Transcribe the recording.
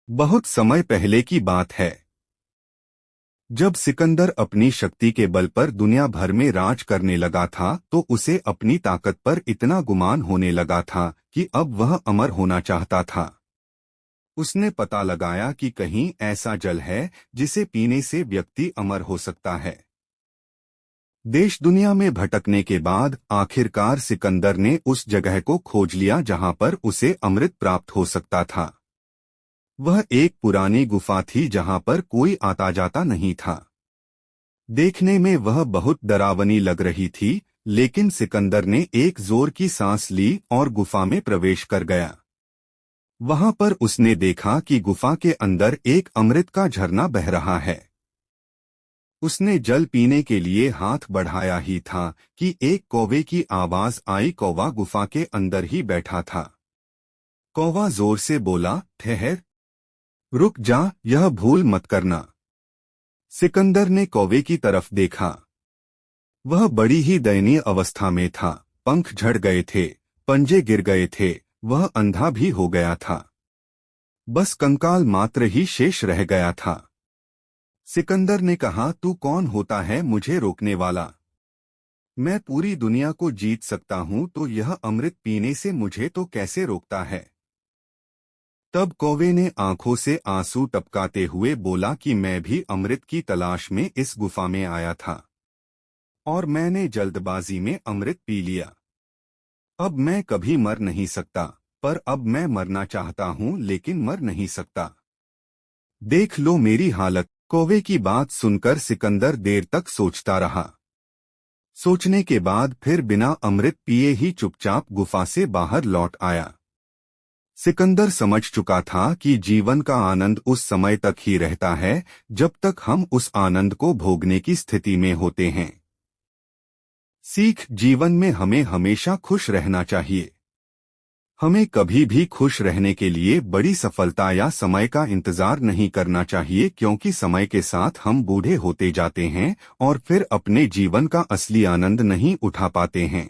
बहुत समय पहले की बात है, जब सिकंदर अपनी शक्ति के बल पर दुनिया भर में राज करने लगा था तो उसे अपनी ताकत पर इतना गुमान होने लगा था कि अब वह अमर होना चाहता था। उसने पता लगाया कि कहीं ऐसा जल है जिसे पीने से व्यक्ति अमर हो सकता है। देश दुनिया में भटकने के बाद आखिरकार सिकंदर ने उस जगह को खोज लिया जहां पर उसे अमृत प्राप्त हो सकता था। वह एक पुरानी गुफा थी जहां पर कोई आता जाता नहीं था। देखने में वह बहुत डरावनी लग रही थी, लेकिन सिकंदर ने एक जोर की सांस ली और गुफा में प्रवेश कर गया। वहां पर उसने देखा कि गुफा के अंदर एक अमृत का झरना बह रहा है। उसने जल पीने के लिए हाथ बढ़ाया ही था कि एक कौवे की आवाज आई। कौवा गुफा के अंदर ही बैठा था। कौवा जोर से बोला, ठहर, रुक जा, यह भूल मत करना। सिकंदर ने कौवे की तरफ देखा। वह बड़ी ही दयनीय अवस्था में था। पंख झड़ गए थे, पंजे गिर गए थे, वह अंधा भी हो गया था। बस कंकाल मात्र ही शेष रह गया था। सिकंदर ने कहा, तू कौन होता है मुझे रोकने वाला? मैं पूरी दुनिया को जीत सकता हूं तो यह अमृत पीने से मुझे तो कैसे रोकता है? तब कौवे ने आंखों से आंसू टपकाते हुए बोला कि मैं भी अमृत की तलाश में इस गुफा में आया था और मैंने जल्दबाजी में अमृत पी लिया। अब मैं कभी मर नहीं सकता, पर अब मैं मरना चाहता हूं लेकिन मर नहीं सकता। देख लो मेरी हालत। कौवे की बात सुनकर सिकंदर देर तक सोचता रहा। सोचने के बाद फिर बिना अमृत पिए ही चुपचाप गुफा से बाहर लौट आया। सिकंदर समझ चुका था कि जीवन का आनंद उस समय तक ही रहता है जब तक हम उस आनंद को भोगने की स्थिति में होते हैं। सीख, जीवन में हमें हमेशा खुश रहना चाहिए। हमें कभी भी खुश रहने के लिए बड़ी सफलता या समय का इंतजार नहीं करना चाहिए, क्योंकि समय के साथ हम बूढ़े होते जाते हैं और फिर अपने जीवन का असली आनंद नहीं उठा पाते हैं।